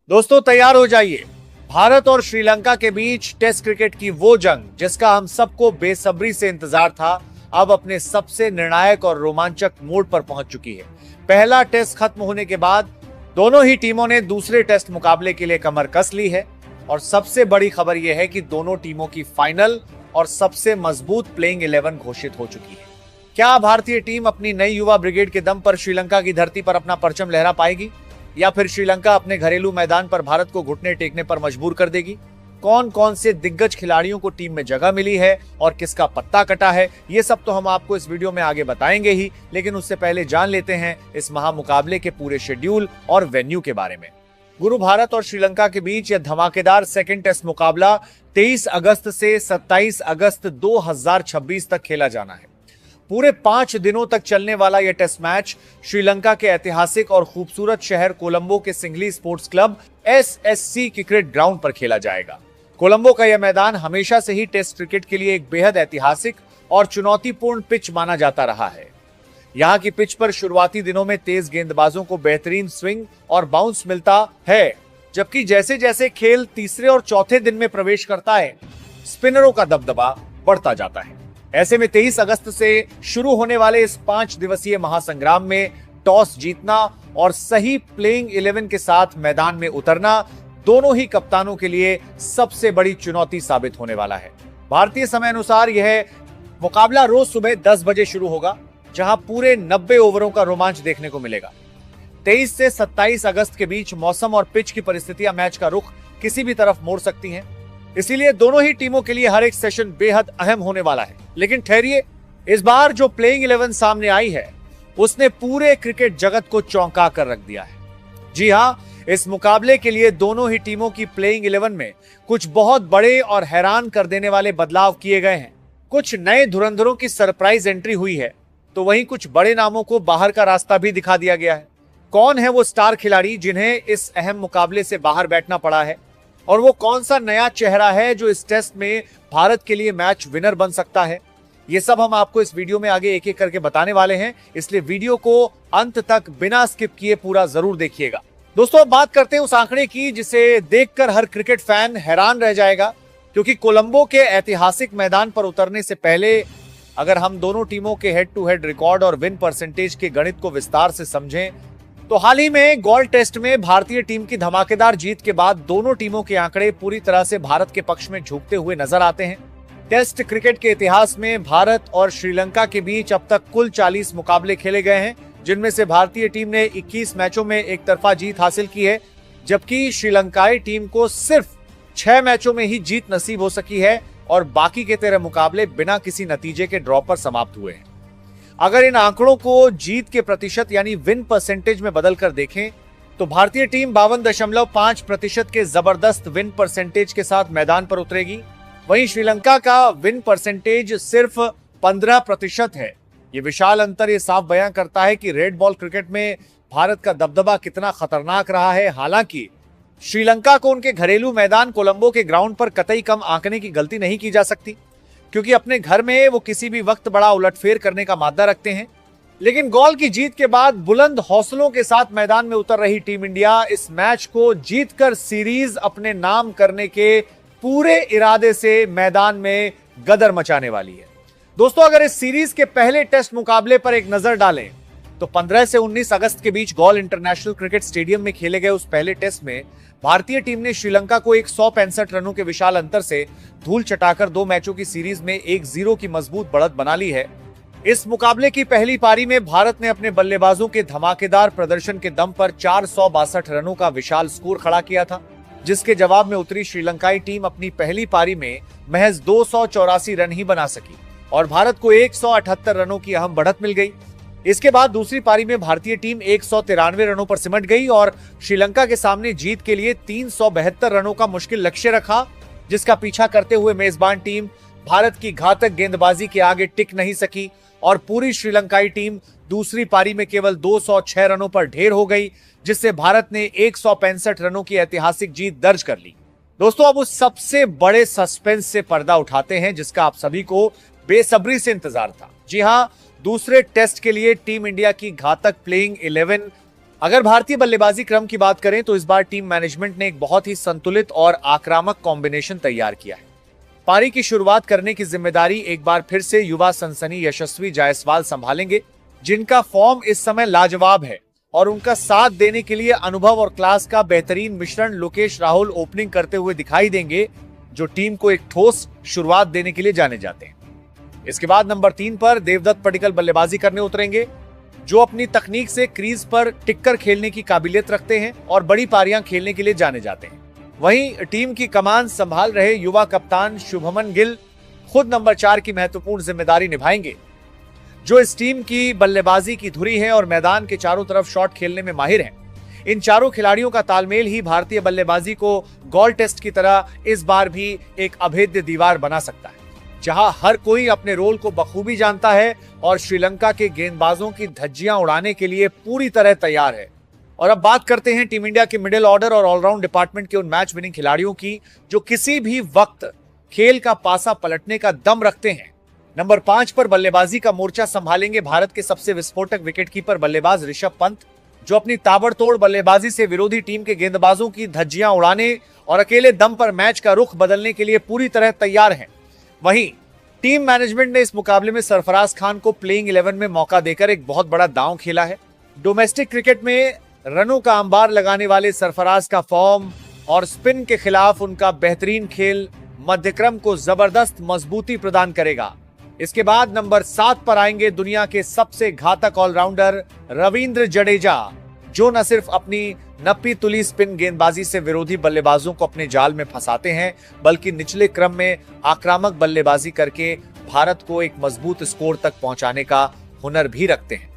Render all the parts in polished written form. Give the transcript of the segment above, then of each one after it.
दोस्तों तैयार हो जाइए। भारत और श्रीलंका के बीच टेस्ट क्रिकेट की वो जंग जिसका हम सबको बेसब्री से इंतजार था, अब अपने सबसे निर्णायक और रोमांचक मोड़ पर पहुंच चुकी है। पहला टेस्ट खत्म होने के बाद दोनों ही टीमों ने दूसरे टेस्ट मुकाबले के लिए कमर कस ली है और सबसे बड़ी खबर यह है कि दोनों टीमों की फाइनल और सबसे मजबूत प्लेइंग 11 घोषित हो चुकी है। क्या भारतीय टीम अपनी नई युवा ब्रिगेड के दम पर श्रीलंका की धरती पर अपना परचम लहरा पाएगी या फिर श्रीलंका अपने घरेलू मैदान पर भारत को घुटने टेकने पर मजबूर कर देगी? कौन कौन से दिग्गज खिलाड़ियों को टीम में जगह मिली है और किसका पत्ता कटा है, ये सब तो हम आपको इस वीडियो में आगे बताएंगे ही, लेकिन उससे पहले जान लेते हैं इस महामुकाबले के पूरे शेड्यूल और वेन्यू के बारे में। गुरु भारत और श्रीलंका के बीच यह धमाकेदार सेकंड टेस्ट मुकाबला 23 अगस्त से 27 अगस्त 2026 तक खेला जाना है। पूरे 5 दिनों तक चलने वाला यह टेस्ट मैच श्रीलंका के ऐतिहासिक और खूबसूरत शहर कोलंबो के singly sports club SSC cricket ground पर खेला जाएगा। कोलंबो का यह मैदान हमेशा से ही टेस्ट क्रिकेट के लिए एक बेहद ऐतिहासिक और चुनौतीपूर्ण पिच माना जाता रहा है। यहाँ की पिच पर शुरुआती दिनों में तेज गेंदबाजों को बेहतरीन स्विंग और बाउंस मिलता है, जबकि जैसे जैसे खेल तीसरे और चौथे दिन में प्रवेश करता है, स्पिनरों का दबदबा बढ़ता जाता है। ऐसे में 23 अगस्त से शुरू होने वाले इस 5 दिवसीय महासंग्राम में टॉस जीतना और सही प्लेइंग 11 के साथ मैदान में उतरना दोनों ही कप्तानों के लिए सबसे बड़ी चुनौती साबित होने वाला है। भारतीय समय अनुसार यह मुकाबला रोज सुबह 10 बजे शुरू होगा, जहां पूरे 90 ओवरों का रोमांच देखने को मिलेगा। 23 से 27 अगस्त के बीच मौसम और पिच की परिस्थितियां मैच का रुख किसी भी तरफ मोड़ सकती हैं, इसीलिए दोनों ही टीमों के लिए हर एक सेशन बेहद अहम होने वाला है। लेकिन ठहरिए, इस बार जो प्लेइंग 11 सामने आई है उसने पूरे क्रिकेट जगत को चौंका कर रख दिया है। जी हां, इस मुकाबले के लिए दोनों ही टीमों की प्लेइंग 11 में कुछ बहुत बड़े और हैरान कर देने वाले बदलाव किए गए हैं। कुछ नए धुरंधरों की सरप्राइज एंट्री हुई है, तो वहीं कुछ बड़े नामों को बाहर का रास्ता भी दिखा दिया गया है। कौन है वो स्टार खिलाड़ी जिन्हें इस अहम मुकाबले से बाहर बैठना पड़ा है, और वो कौन सा नया चेहरा है जो इस टेस्ट में भारत के लिए मैच विनर बन सकता है, ये सब हम आपको इस वीडियो में आगे एक एक करके बताने वाले हैं, इसलिए वीडियो को अंत तक बिना स्किप किए पूरा जरूर देखिएगा। दोस्तों अब बात करते हैं उस आंकड़े की जिसे देखकर हर क्रिकेट फैन हैरान रह जाएगा, क्योंकि कोलंबो के ऐतिहासिक मैदान पर उतरने से पहले अगर हम दोनों टीमों के हेड टू हेड रिकॉर्ड और विन परसेंटेज के गणित को विस्तार से समझें तो हाल ही में गॉल टेस्ट में भारतीय टीम की धमाकेदार जीत के बाद दोनों टीमों के आंकड़े पूरी तरह से भारत के पक्ष में झुकते हुए नजर आते हैं। टेस्ट क्रिकेट के इतिहास में भारत और श्रीलंका के बीच अब तक कुल 40 मुकाबले खेले गए हैं, जिनमें से भारतीय टीम ने 21 मैचों में एक तरफा जीत हासिल की है, जबकि श्रीलंकाई टीम को सिर्फ 6 मैचों में ही जीत नसीब हो सकी है और बाकी के 13 मुकाबले बिना किसी नतीजे के ड्रॉ पर समाप्त हुए हैं। अगर इन आंकड़ों को जीत के प्रतिशत यानी विन परसेंटेज में बदलकर देखें तो भारतीय टीम 52.5% के जबरदस्त विन परसेंटेज के साथ मैदान पर उतरेगी, वहीं श्रीलंका का विन परसेंटेज सिर्फ 15% है। ये विशाल अंतर ये साफ बयां करता है कि रेड बॉल क्रिकेट में भारत का दबदबा कितना खतरनाक रहा है। हालांकि श्रीलंका को उनके घरेलू मैदान कोलंबो के ग्राउंड पर कतई कम आंकने की गलती नहीं की जा सकती, क्योंकि अपने घर में वो किसी भी वक्त बड़ा उलटफेर करने का मादा रखते हैं। लेकिन गॉल की जीत के बाद बुलंद हौसलों के साथ मैदान में उतर रही टीम इंडिया इस मैच को जीतकर सीरीज अपने नाम करने के पूरे इरादे से मैदान में गदर मचाने वाली है। दोस्तों अगर इस सीरीज के पहले टेस्ट मुकाबले पर एक नजर डालें तो 15 से 19 अगस्त के बीच गॉल इंटरनेशनल क्रिकेट स्टेडियम में खेले गए उस पहले टेस्ट में भारतीय टीम ने श्रीलंका को 165 रनों के विशाल अंतर से धूल चटाकर 2 मैचों की सीरीज में 1-0 की मजबूत बढ़त बना ली है। इस मुकाबले की पहली पारी में भारत ने अपने बल्लेबाजों के धमाकेदार प्रदर्शन के दम पर 462 रनों का विशाल स्कोर खड़ा किया था, जिसके जवाब में उतरी श्रीलंकाई टीम अपनी पहली पारी में महज 284 रन ही बना सकी और भारत को 178 रनों की अहम बढ़त मिल गई। इसके बाद दूसरी पारी में भारतीय टीम 193 रनों पर सिमट गई और श्रीलंका के सामने जीत के लिए 372 रनों का मुश्किल लक्ष्य रखा, जिसका पीछा करते हुए मेजबान टीम भारत की घातक गेंदबाजी के आगे टिक नहीं सकी और पूरी श्रीलंकाई टीम दूसरी पारी में केवल 206 रनों पर ढेर हो गई, जिससे भारत ने 165 रनों की ऐतिहासिक जीत दर्ज कर ली। दोस्तों अब उस सबसे बड़े सस्पेंस से पर्दा उठाते हैं जिसका आप सभी को बेसब्री से इंतजार था। जी हां, दूसरे टेस्ट के लिए टीम इंडिया की घातक प्लेइंग 11 अगर भारतीय बल्लेबाजी क्रम की बात करें तो इस बार टीम मैनेजमेंट ने एक बहुत ही संतुलित और आक्रामक कॉम्बिनेशन तैयार किया है। पारी की शुरुआत करने की जिम्मेदारी एक बार फिर से युवा सनसनी यशस्वी जायसवाल संभालेंगे, जिनका फॉर्म इस समय लाजवाब है और उनका साथ देने के लिए अनुभव और क्लास का बेहतरीन मिश्रण लोकेश राहुल ओपनिंग करते हुए दिखाई देंगे, जो टीम को एक ठोस शुरुआत देने के लिए जाने जाते हैं। इसके बाद नंबर 3 पर देवदत्त पडिक्कल बल्लेबाजी करने उतरेंगे, जो अपनी तकनीक से क्रीज पर टिककर खेलने की काबिलियत रखते हैं और बड़ी पारियां खेलने के लिए जाने जाते हैं। वहीं टीम की कमान संभाल रहे युवा कप्तान शुभमन गिल खुद नंबर 4 की महत्वपूर्ण जिम्मेदारी निभाएंगे, जो इस टीम की बल्लेबाजी की धुरी है और मैदान के चारों तरफ शॉट खेलने में माहिर हैं। इन चारों खिलाड़ियों का तालमेल ही भारतीय बल्लेबाजी को गॉल टेस्ट की तरह इस बार भी एक अभेद्य दीवार बना सकता है, जहां हर कोई अपने रोल को बखूबी जानता है और श्रीलंका के गेंदबाजों की धज्जियां उड़ाने के लिए पूरी तरह तैयार है। और अब बात करते हैं टीम इंडिया के मिडिल ऑर्डर और ऑलराउंड डिपार्टमेंट के उन मैच विनिंग खिलाड़ियों की, जो किसी भी वक्त खेल का पासा पलटने का दम रखते हैं। नंबर 5 पर बल्लेबाजी का मोर्चा संभालेंगे भारत के सबसे विस्फोटक विकेटकीपर बल्लेबाज ऋषभ पंत, जो अपनी ताबड़तोड़ बल्लेबाजी से विरोधी टीम के गेंदबाजों की धज्जियां उड़ाने और अकेले दम पर मैच का रुख बदलने के लिए पूरी तरह तैयार हैं। वहीं टीम मैनेजमेंट ने इस मुकाबले में सरफराज खान को प्लेइंग 11 में मौका देकर एक बहुत बड़ा दांव खेला है। डोमेस्टिक क्रिकेट में रनों का अंबार लगाने वाले सरफराज का फॉर्म और स्पिन के खिलाफ उनका बेहतरीन खेल मध्यक्रम को जबरदस्त मजबूती प्रदान करेगा। इसके बाद नंबर 7 पर आएंगे दुनिया के सबसे घातक ऑलराउंडर रविंद्र जडेजा, जो न सिर्फ अपनी नप्पी तुली स्पिन गेंदबाजी से विरोधी बल्लेबाजों को अपने जाल में फंसाते हैं, बल्कि निचले क्रम में आक्रामक बल्लेबाजी करके भारत को एक मजबूत स्कोर तक पहुंचाने का हुनर भी रखते हैं।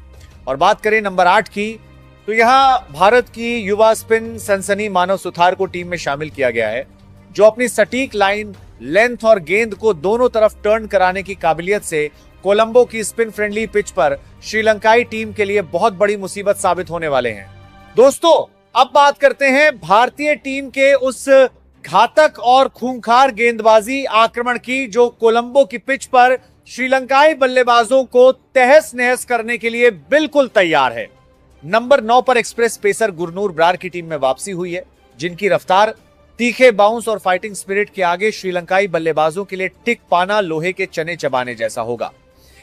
और बात करें नंबर 8 की, तो यहाँ भारत की युवा स्पिन सनसनी मानव सुथार को टीम में शामिल किया गया है, जो अपनी सटीक लाइन, लेंथ और गेंद को दोनों तरफ टर्न कराने की काबिलियत से कोलंबो की स्पिन फ्रेंडली पिच पर श्रीलंकाई टीम के लिए बहुत बड़ी मुसीबत साबित होने वाले हैं। दोस्तों, अब बात करते हैं भारतीय टीम के उस घातक और खूंखार गेंदबाजी आक्रमण की, जो कोलंबो की पिच पर श्रीलंकाई बल्लेबाजों को तहस नहस करने के लिए बिल्कुल तैयार है। नंबर 9 पर एक्सप्रेस पेसर गुरनूर ब्रार की टीम में वापसी हुई है, जिनकी रफ्तार, तीखे बाउंस और फाइटिंग स्पिरिट के आगे श्रीलंकाई बल्लेबाजों के लिए टिक पाना लोहे के चने चबाने जैसा होगा।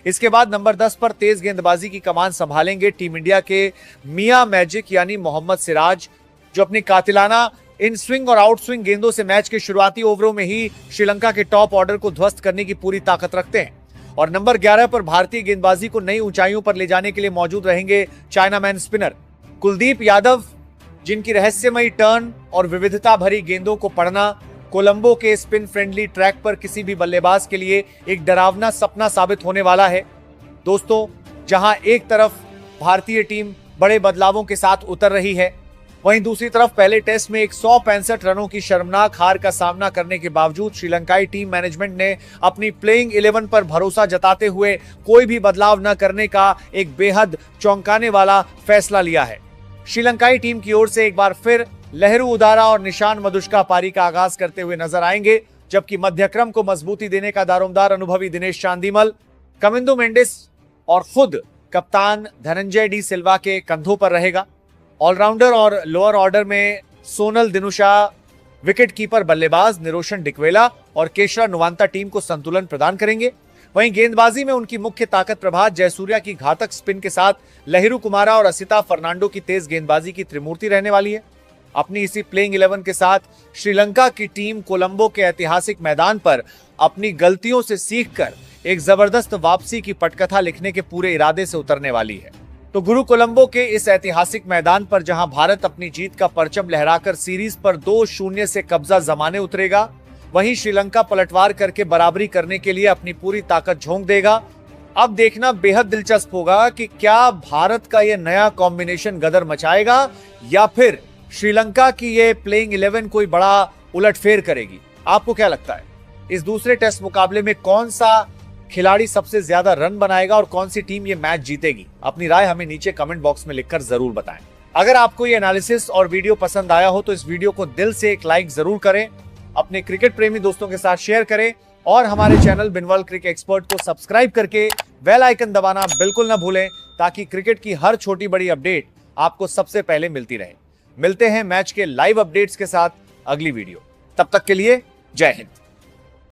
इसके बाद नंबर 10 पर तेज गेंदबाजी की कमान संभालेंगे टीम इंडिया के मियां मैजिक यानी मोहम्मद सिराज, जो अपनी कातिलाना इन स्विंग और आउट स्विंग गेंदों से मैच के शुरुआती ओवरों में ही श्रीलंका के टॉप ऑर्डर को ध्वस्त करने की पूरी ताकत रखते हैं। और नंबर 11 पर भारतीय गेंदबाजी को नई ऊंचाइयों पर ले जाने के लिए मौजूद रहेंगे चाइनामैन स्पिनर कुलदीप यादव, जिनकी रहस्यमयी टर्न और विविधता भरी गेंदों को पढ़ना कोलंबो के स्पिन फ्रेंडली ट्रैक पर किसी भी बल्लेबाज के लिए एक डरावना सपना साबित होने वाला है। दोस्तों, जहां एक तरफ भारतीय टीम बड़े बदलावों के साथ उतर रही है, वहीं दूसरी तरफ पहले टेस्ट में 165 रनों की शर्मनाक हार का सामना करने के बावजूद श्रीलंकाई टीम मैनेजमेंट ने अपनी प्लेइंग 11 पर भरोसा जताते हुए कोई भी बदलाव न करने का एक बेहद चौंकाने वाला फैसला लिया है। श्रीलंकाई टीम की ओर से एक बार फिर लहरू उदारा और निशान मधुष्का पारी का आगाज करते हुए नजर आएंगे, जबकि मध्यक्रम को मजबूती देने का दारोमदार अनुभवी दिनेश चांदीमल, कमिंदो मेंडिस और खुद कप्तान धनंजय डी सिल्वा के कंधों पर रहेगा। ऑलराउंडर और लोअर ऑर्डर में सोनल दिनुशा, विकेट कीपर बल्लेबाज निरोशन डिकवेला और केशरा नुवांता टीम को संतुलन प्रदान करेंगे। वहीं गेंदबाजी में उनकी मुख्य ताकत प्रभात जयसूर्या की घातक स्पिन के साथ लहिरू कुमारा और असिता फर्नांडो की तेज गेंदबाजी की त्रिमूर्ति रहने वाली है। अपनी इसी प्लेइंग 11 के साथ श्रीलंका की टीम कोलंबो के ऐतिहासिक मैदान पर अपनी गलतियों से सीखकर एक जबरदस्त वापसी की पटकथा लिखने के पूरे इरादे से उतरने वाली है। तो गुरु कोलंबो के इस ऐतिहासिक मैदान पर जहां भारत अपनी जीत का परचम लहराकर सीरीज पर 2-0 से कब्जा जमाने उतरेगा, वहीं श्रीलंका पलटवार करके बराबरी करने के लिए अपनी पूरी ताकत झोंक देगा। अब देखना बेहद दिलचस्प होगा कि क्या भारत का यह नया कॉम्बिनेशन गदर मचाएगा या फिर श्रीलंका की ये प्लेइंग 11 कोई बड़ा उलटफेर करेगी। आपको क्या लगता है, इस दूसरे टेस्ट मुकाबले में कौन सा खिलाड़ी सबसे ज्यादा रन बनाएगा और कौन सी टीम ये मैच जीतेगी? अपनी राय हमें नीचे कमेंट बॉक्स में लिखकर जरूर बताएं। अगर आपको ये एनालिसिस और वीडियो पसंद आया हो तो इस वीडियो को दिल से एक लाइक जरूर करें, अपने क्रिकेट प्रेमी दोस्तों के साथ शेयर करें और हमारे चैनल बिनवाल क्रिकेट एक्सपर्ट को सब्सक्राइब करके बेल आइकन दबाना बिल्कुल ना भूलें, ताकि क्रिकेट की हर छोटी बड़ी अपडेट आपको सबसे पहले मिलती रहे। मिलते हैं मैच के लाइव अपडेट्स के साथ अगली वीडियो। तब तक के लिए जय हिंद।